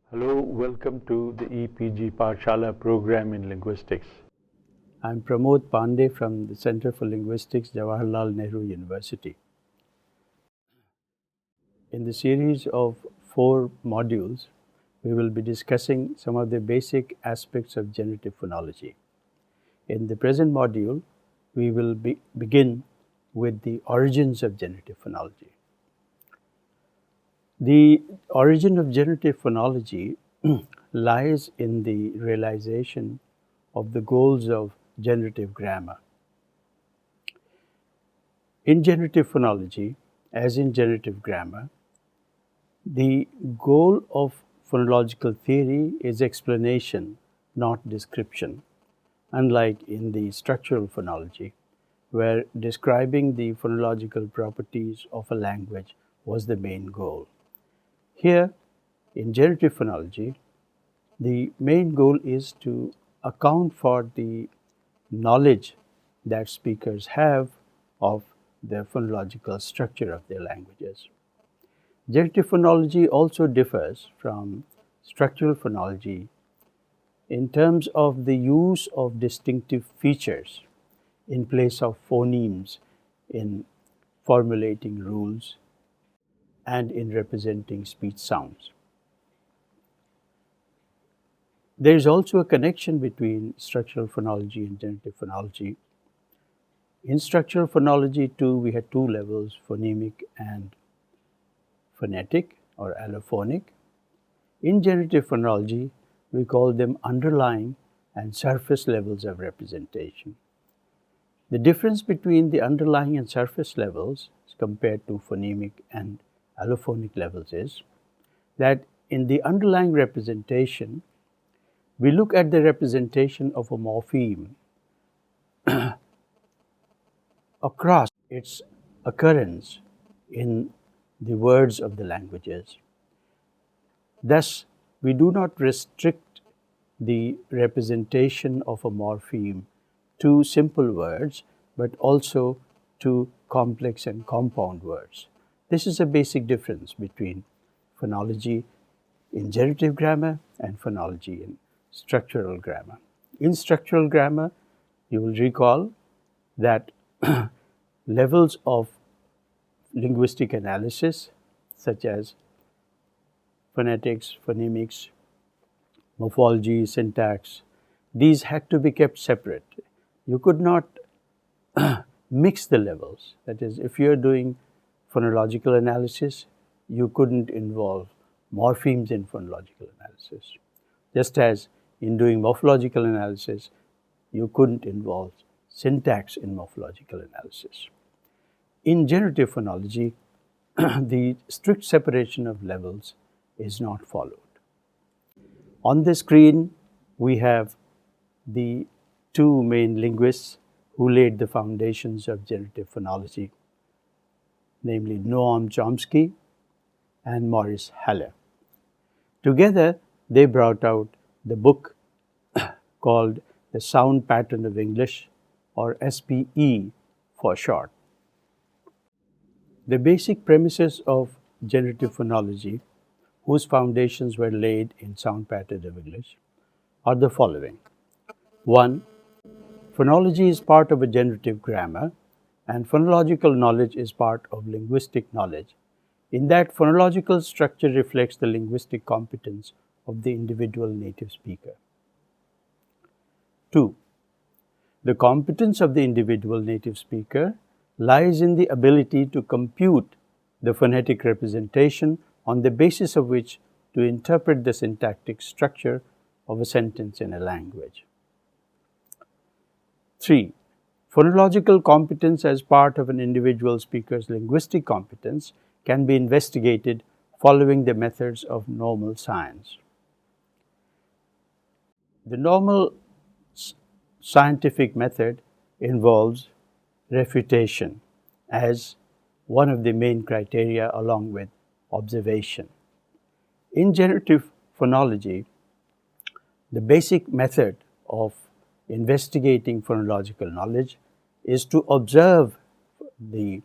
Hello, welcome to the EPG Pathshala program in linguistics. I'm Pramod Pandey from the Center for Linguistics, Jawaharlal Nehru University. In the series of 4 modules, we will be discussing some of the basic aspects of generative phonology. In the present module, we will begin with the origins of generative phonology. The origin of generative phonology lies in the realization of the goals of generative grammar. In generative phonology, as in generative grammar, the goal of phonological theory is explanation, not description, unlike in the structural phonology, where describing the phonological properties of a language was the main goal. Here, in generative phonology, the main goal is to account for the knowledge that speakers have of the phonological structure of their languages. Generative phonology also differs from structural phonology in terms of the use of distinctive features in place of phonemes in formulating rules and in representing speech sounds. There is also a connection between structural phonology and generative phonology. In structural phonology too, we had 2 levels, phonemic and phonetic or allophonic. In generative phonology, we call them underlying and surface levels of representation. The difference between the underlying and surface levels compared to phonemic and allophonic levels is that in the underlying representation, we look at the representation of a morpheme across its occurrence in the words of the languages. Thus, we do not restrict the representation of a morpheme to simple words, but also to complex and compound words. This is a basic difference between phonology in generative grammar and phonology in structural grammar. In structural grammar, you will recall that levels of linguistic analysis, such as phonetics, phonemics, morphology, syntax, these had to be kept separate. You could not mix the levels. That is, if you are doing phonological analysis, you couldn't involve morphemes in phonological analysis. Just as in doing morphological analysis, you couldn't involve syntax in morphological analysis. In generative phonology, the strict separation of levels is not followed. On the screen, we have the 2 main linguists who laid the foundations of generative phonology, namely Noam Chomsky and Maurice Haller. Together, they brought out the book called The Sound Pattern of English, or SPE for short. The basic premises of generative phonology, whose foundations were laid in sound pattern of English, are the following. 1. Phonology is part of a generative grammar, and phonological knowledge is part of linguistic knowledge, in that phonological structure reflects the linguistic competence of the individual native speaker. 2. The competence of the individual native speaker lies in the ability to compute the phonetic representation on the basis of which to interpret the syntactic structure of a sentence in a language. 3. Phonological competence as part of an individual speaker's linguistic competence can be investigated following the methods of normal science. The normal scientific method involves refutation as one of the main criteria, along with observation. In generative phonology, the basic method of investigating phonological knowledge is to observe the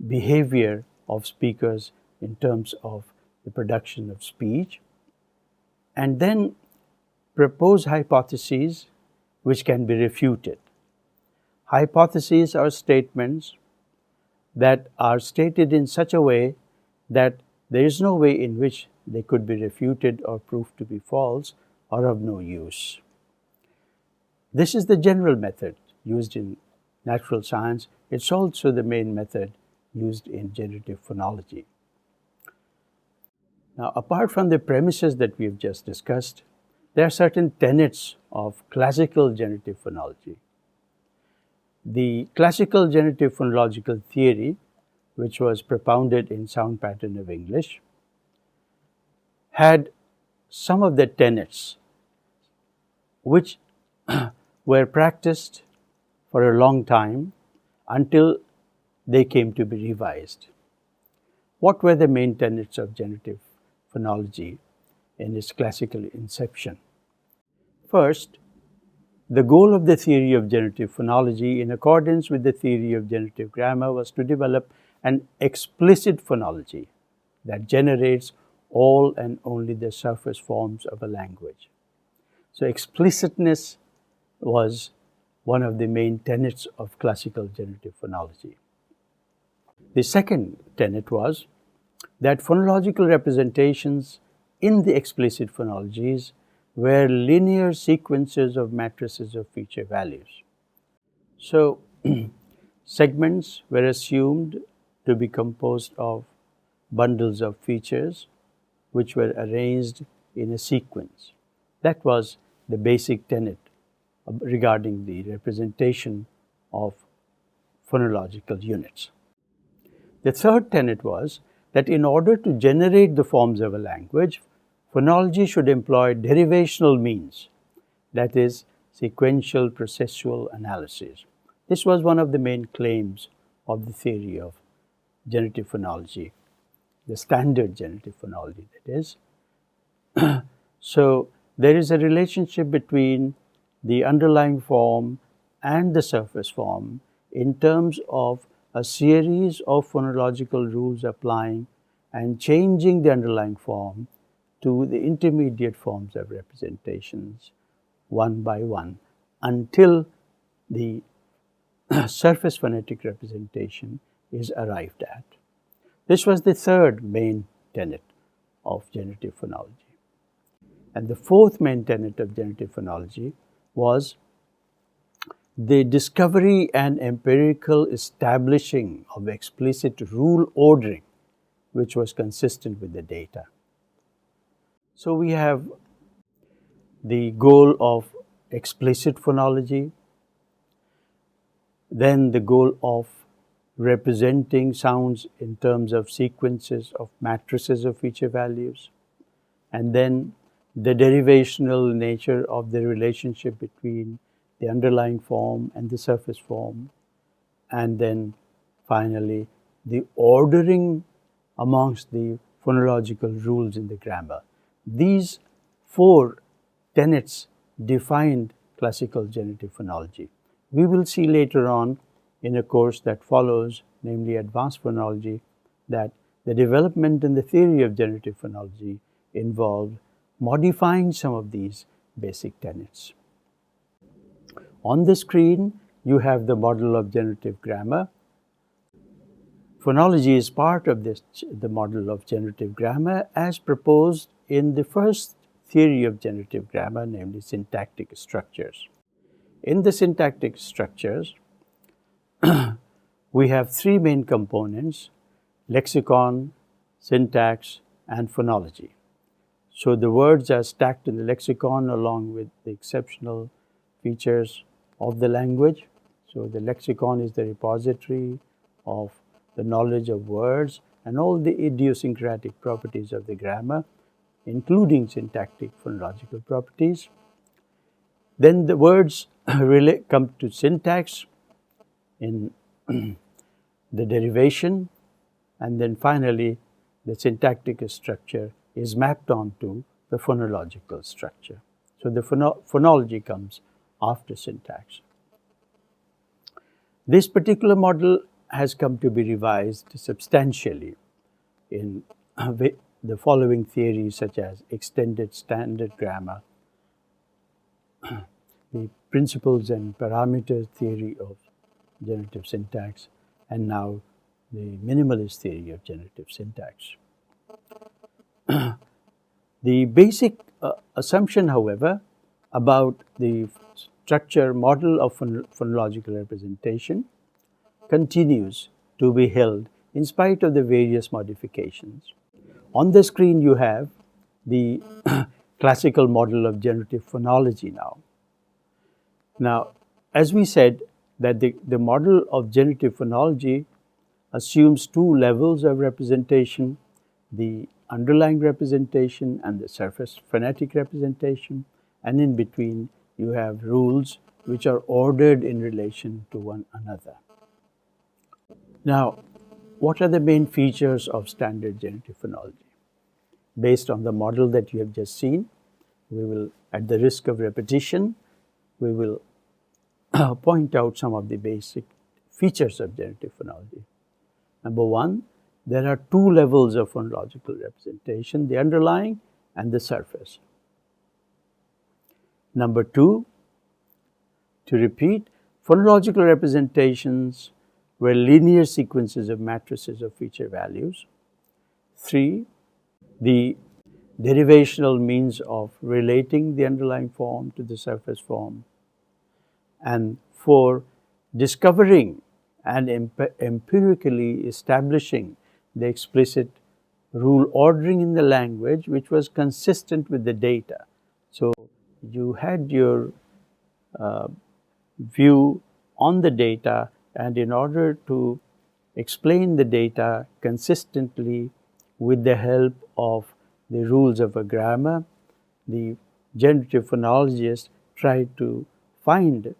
behavior of speakers in terms of the production of speech and then propose hypotheses which can be refuted. Hypotheses are statements that are stated in such a way that there is no way in which they could be refuted or proved to be false or of no use. This is the general method used in natural science. It's also the main method used in generative phonology. Now, apart from the premises that we've just discussed, there are certain tenets of classical generative phonology. The classical generative phonological theory, which was propounded in Sound Pattern of English, had some of the tenets which were practiced for a long time until they came to be revised. What were the main tenets of generative phonology in its classical inception? First, the goal of the theory of generative phonology, in accordance with the theory of generative grammar, was to develop an explicit phonology that generates all and only the surface forms of a language. So explicitness was one of the main tenets of classical generative phonology. The second tenet was that phonological representations in the explicit phonologies were linear sequences of matrices of feature values. So segments were assumed to be composed of bundles of features which were arranged in a sequence. That was the basic tenet regarding the representation of phonological units. The third tenet was that in order to generate the forms of a language, phonology should employ derivational means, that is, sequential processual analysis. This was one of the main claims of the theory of generative phonology, the standard generative phonology, that is. So there is a relationship between the underlying form and the surface form in terms of a series of phonological rules applying and changing the underlying form to the intermediate forms of representations one by one until the surface phonetic representation is arrived at. This was the third main tenet of generative phonology. And the fourth main tenet of generative phonology was the discovery and empirical establishing of explicit rule ordering, which was consistent with the data. So we have the goal of explicit phonology, then the goal of representing sounds in terms of sequences of matrices of feature values, and then the derivational nature of the relationship between the underlying form and the surface form, and then finally the ordering amongst the phonological rules in the grammar. These four tenets defined classical generative phonology. We will see later on in a course that follows, namely advanced phonology, that the development in the theory of generative phonology involved modifying some of these basic tenets. On the screen, you have the model of generative grammar. Phonology is part of the model of generative grammar as proposed in the first theory of generative grammar, namely syntactic structures. In the syntactic structures, we have three main components: lexicon, syntax, and phonology. So the words are stacked in the lexicon along with the exceptional features of the language. So the lexicon is the repository of the knowledge of words and all the idiosyncratic properties of the grammar, including syntactic phonological properties. Then the words come to syntax in the derivation, and then finally the syntactic structure is mapped onto the phonological structure. So the phonology comes after syntax. This particular model has come to be revised substantially in the following theories such as extended standard grammar, the principles and parameters theory of generative syntax, and now the minimalist theory of generative syntax. The basic assumption, however, about the structure model of phonological representation continues to be held in spite of the various modifications. On the screen you have the classical model of generative phonology now. Now, as we said, that the model of generative phonology assumes two levels of representation, the underlying representation and the surface phonetic representation, and in between you have rules which are ordered in relation to one another. Now, what are the main features of standard generative phonology? Based on the model that you have just seen, we will, at the risk of repetition, we will point out some of the basic features of generative phonology. Number one, there are two levels of phonological representation, the underlying and the surface. Number two, to repeat, phonological representations were linear sequences of matrices of feature values. Three, the derivational means of relating the underlying form to the surface form. And four, discovering and empirically establishing the explicit rule ordering in the language which was consistent with the data. So you had your view on the data, and in order to explain the data consistently with the help of the rules of a grammar, the generative phonologist tried to find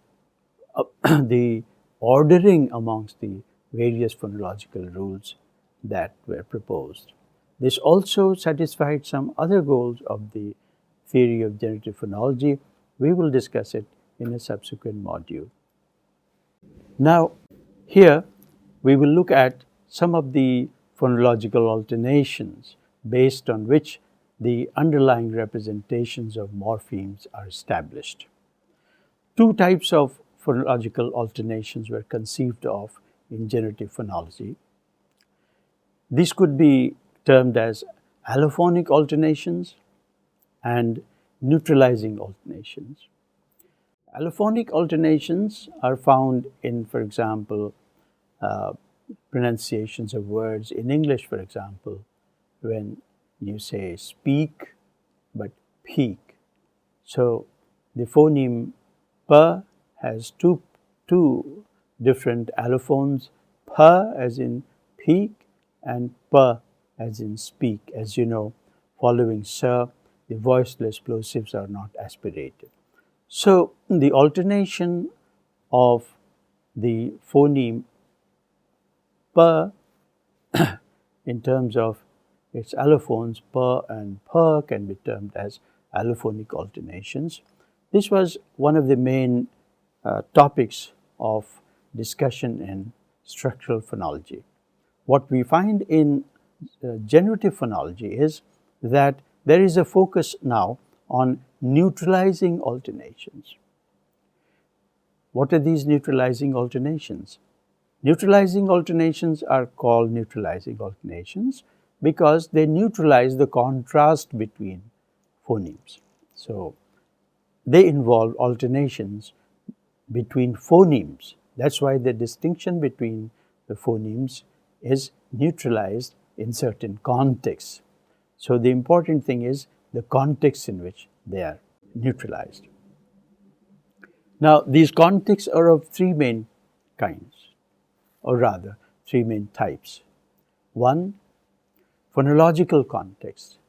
the ordering amongst the various phonological rules that were proposed. This also satisfied some other goals of the theory of generative phonology. We will discuss it in a subsequent module. Now, here we will look at some of the phonological alternations based on which the underlying representations of morphemes are established. Two types of phonological alternations were conceived of in generative phonology. These could be termed as allophonic alternations and neutralizing alternations. Allophonic alternations are found in, for example, pronunciations of words in English, for example, when you say speak but peak. So the phoneme p has two different allophones, p as in peak and p as in speak. As you know, following sir, the voiceless plosives are not aspirated. So the alternation of the phoneme p in terms of its allophones, p and p, can be termed as allophonic alternations. This was one of the main topics of discussion in structural phonology. What we find in generative phonology is that there is a focus now on neutralizing alternations. What are these neutralizing alternations? Neutralizing alternations are called neutralizing alternations because they neutralize the contrast between phonemes. So they involve alternations between phonemes. That's why the distinction between the phonemes is neutralized in certain contexts. So the important thing is the context in which they are neutralized. Now, these contexts are of three main kinds, or rather, three main types. One, phonological context.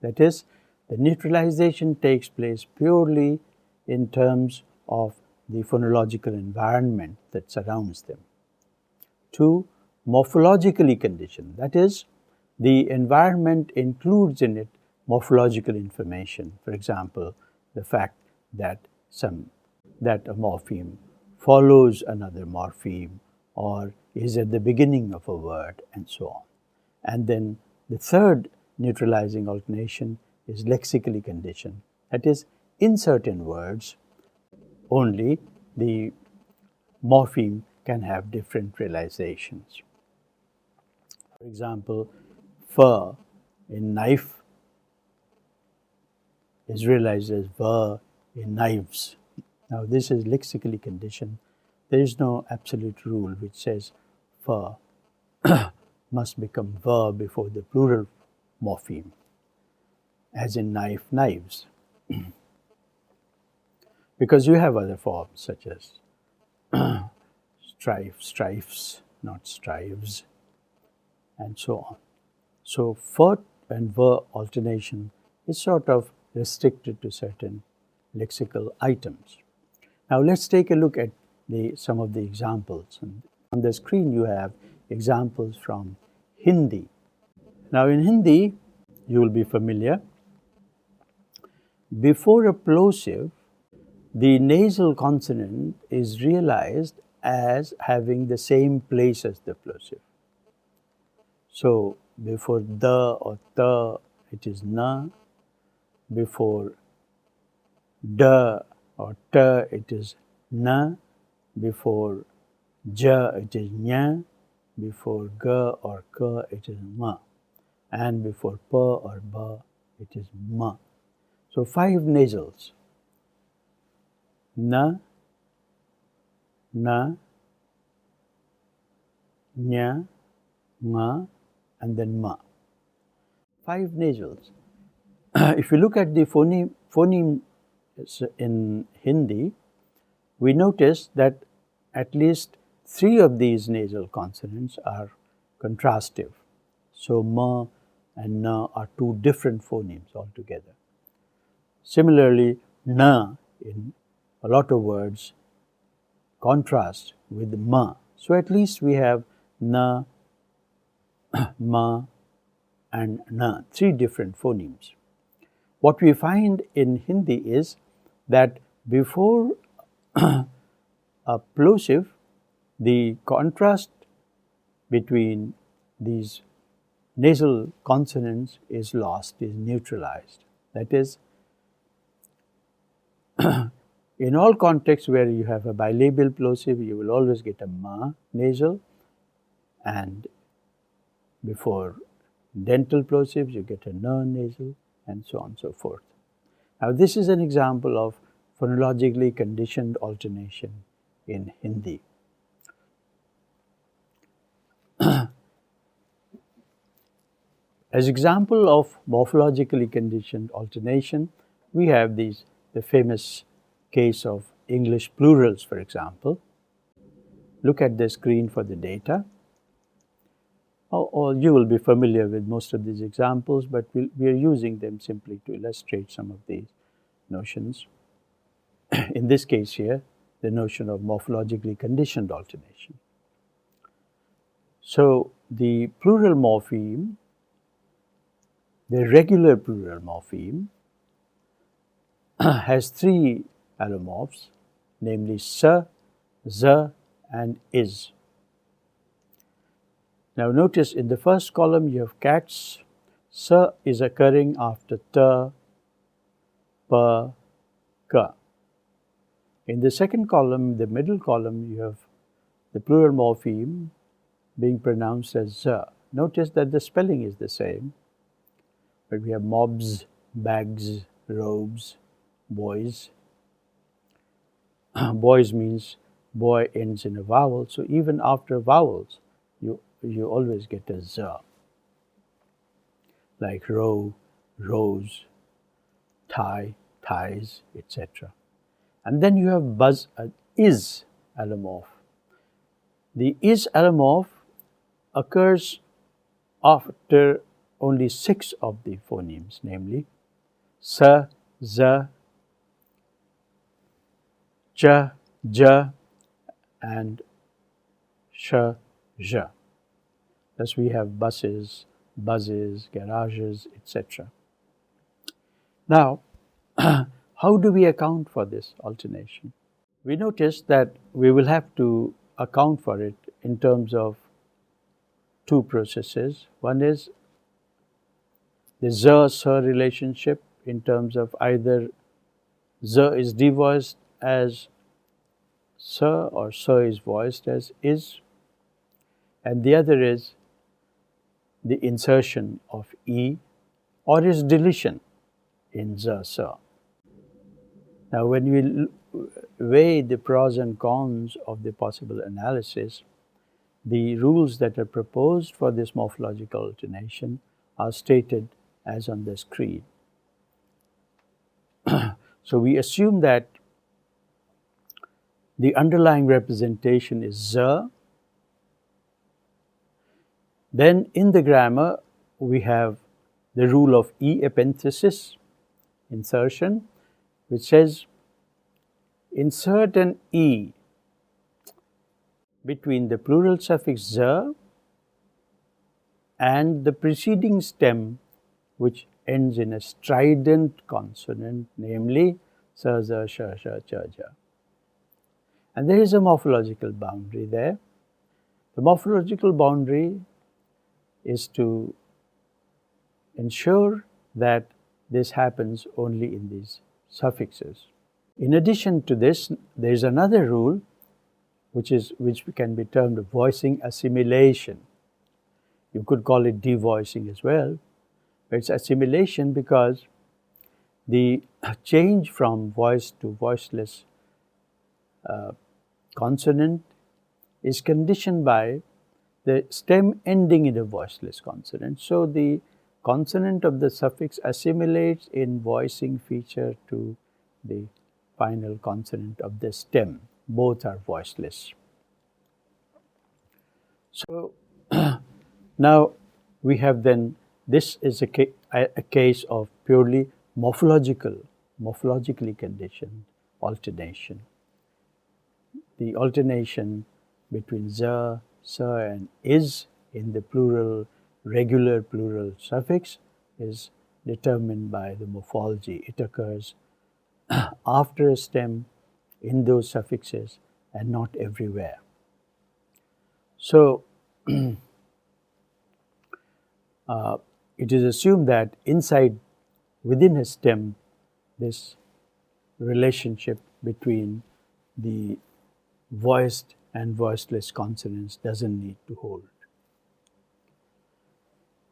That is, the neutralization takes place purely in terms of the phonological environment that surrounds them. Two, morphologically conditioned. That is, the environment includes in it morphological information. For example, the fact that a morpheme follows another morpheme or is at the beginning of a word, and so on. And then the third neutralizing alternation is lexically conditioned. That is, in certain words, only the morpheme can have different realizations. For example, fur in knife is realized as ver in knives. Now, this is lexically conditioned. There is no absolute rule which says fur must become ver before the plural morpheme, as in knife, knives. Because you have other forms such as strife, strifes, not strives, and so on. So, fur and ver alternation is sort of restricted to certain lexical items. Now, let's take a look at some of the examples. And on the screen, you have examples from Hindi. Now, in Hindi, you will be familiar. Before a plosive, the nasal consonant is realized as having the same place as the plosive. So, before the or ta, it is na. Before da or ta, it is na. Before ja, it is nya. Before ga or ka, it is ma. And before pa or ba, it is ma. So, 5 nasals: na, na, nya, ma, and then ma. 5 nasals. If you look at the phoneme in Hindi, we notice that at least 3 of these nasal consonants are contrastive. So, ma and na are 2 different phonemes altogether. Similarly, na in a lot of words contrast with ma. So, at least we have na, ma, and na, 3 different phonemes. What we find in Hindi is that before a plosive, the contrast between these nasal consonants is lost, is neutralized. That is, in all contexts where you have a bilabial plosive, you will always get a ma nasal, and before dental plosives, you get a na nasal, and so on and so forth. Now, this is an example of phonologically conditioned alternation in Hindi. As example of morphologically conditioned alternation, we have the famous case of English plurals, for example. Look at the screen for the data. Or you will be familiar with most of these examples, but we are using them simply to illustrate some of these notions. In this case here, the notion of morphologically conditioned alternation. So, the plural morpheme, the regular plural morpheme, has 3 allomorphs, namely sa, za, and is. Now, notice in the first column you have cats. Sa is occurring after ta, pa, ka. In the second column, the middle column, you have the plural morpheme being pronounced as za. Notice that the spelling is the same, but we have mobs, bags, robes, boys. Boys means boy ends in a vowel, so even after vowels, you always get a za, like row, rows, tie, ties, etc. And then you have buzz, is allomorph. The is allomorph occurs after only 6 of the phonemes, namely sa, za, cha, ja, and sha, ja. Thus, we have buses, buzzes, garages, etc. Now, how do we account for this alternation? We notice that we will have to account for it in terms of 2 processes. One is the z-sir relationship in terms of either z is devoiced as sir or sir is voiced as is, and the other is the insertion of e or its deletion in z-sir. Now, when we weigh the pros and cons of the possible analysis, the rules that are proposed for this morphological alternation are stated as on the screen. So we assume that the underlying representation is z. Then in the grammar, we have the rule of e epenthesis, insertion, which says insert an e between the plural suffix z and the preceding stem, which ends in a strident consonant, namely sa, za, sha, cha, ja. And there is a morphological boundary there. The morphological boundary is to ensure that this happens only in these suffixes. In addition to this, there is another rule which can be termed voicing assimilation. You could call it devoicing as well, but it's assimilation because the change from voiced to voiceless consonant is conditioned by the stem ending in a voiceless consonant. So the consonant of the suffix assimilates in voicing feature to the final consonant of the stem. Both are voiceless. So now we have then, this is a case of purely morphologically conditioned alternation. The alternation between za, sa and is in the plural, regular plural suffix is determined by the morphology. It occurs after a stem in those suffixes and not everywhere. So it is assumed that within a stem, this relationship between the voiced and voiceless consonants doesn't need to hold.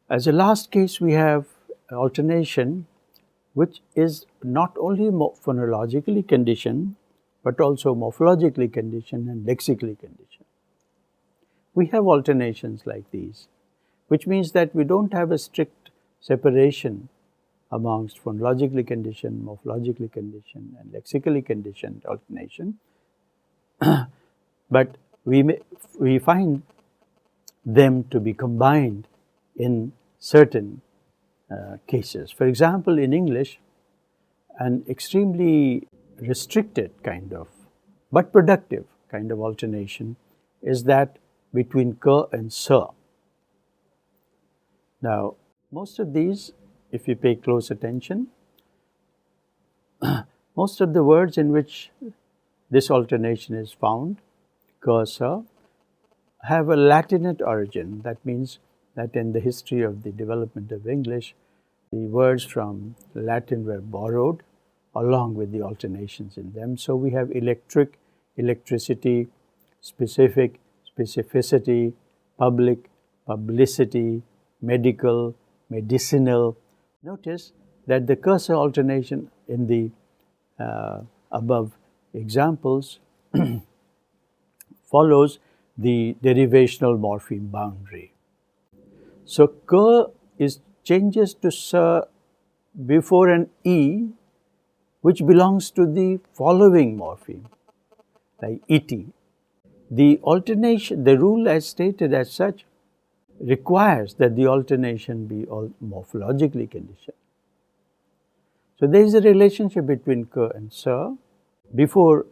As a last case, we have alternation, which is not only phonologically conditioned, but also morphologically conditioned and lexically conditioned. We have alternations like these, which means that we don't have a strict separation amongst phonologically conditioned, morphologically conditioned, and lexically conditioned alternation. But we find them to be combined in certain cases. For example, in English, an extremely restricted kind of, but productive kind of alternation is that between k and sir. Now, most of these, if you pay close attention, most of the words in which this alternation is found, k, sir, have a Latinate origin. That means that in the history of the development of English, the words from Latin were borrowed along with the alternations in them. So we have electric, electricity, specific, specificity, public, publicity, medical, medicinal. Notice that the cursor alternation in the above examples follows the derivational morpheme boundary. So k changes to sir before an e, which belongs to the following morpheme, like et. The alternation, the rule as stated as such, requires that the alternation be morphologically conditioned. So there is a relationship between k and sir. Before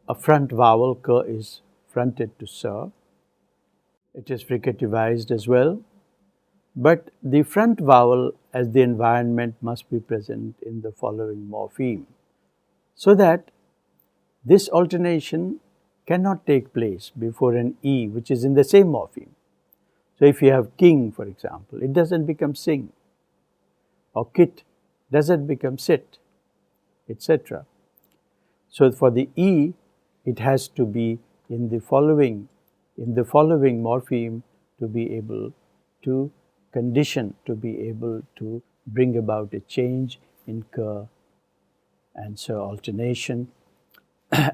a front vowel, k is fronted to sir. It is fricativized as well. But the front vowel as the environment must be present in the following morpheme, so that this alternation cannot take place before an e, which is in the same morpheme. So if you have king, for example, it doesn't become sing. or kit doesn't become sit, etc. So for the E, it has to be in the following morpheme to be able to condition, to be able to bring about a change in K and so alternation.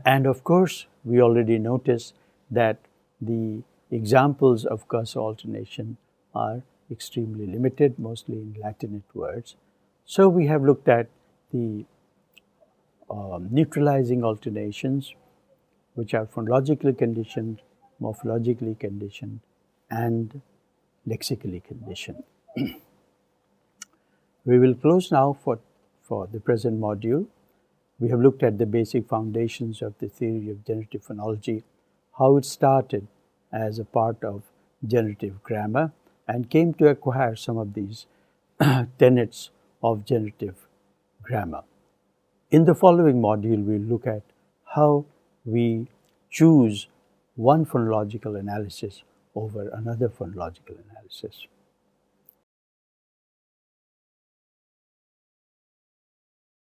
And of course, we already noticed that the examples of cursor alternation are extremely limited, mostly in Latinate words. So we have looked at the neutralizing alternations, which are phonologically conditioned, morphologically conditioned, and lexically conditioned. We will close now for the present module. We have looked at the basic foundations of the theory of generative phonology, how it started as a part of generative grammar and came to acquire some of these tenets of generative grammar. In the following module, we'll look at how we choose one phonological analysis over another phonological analysis.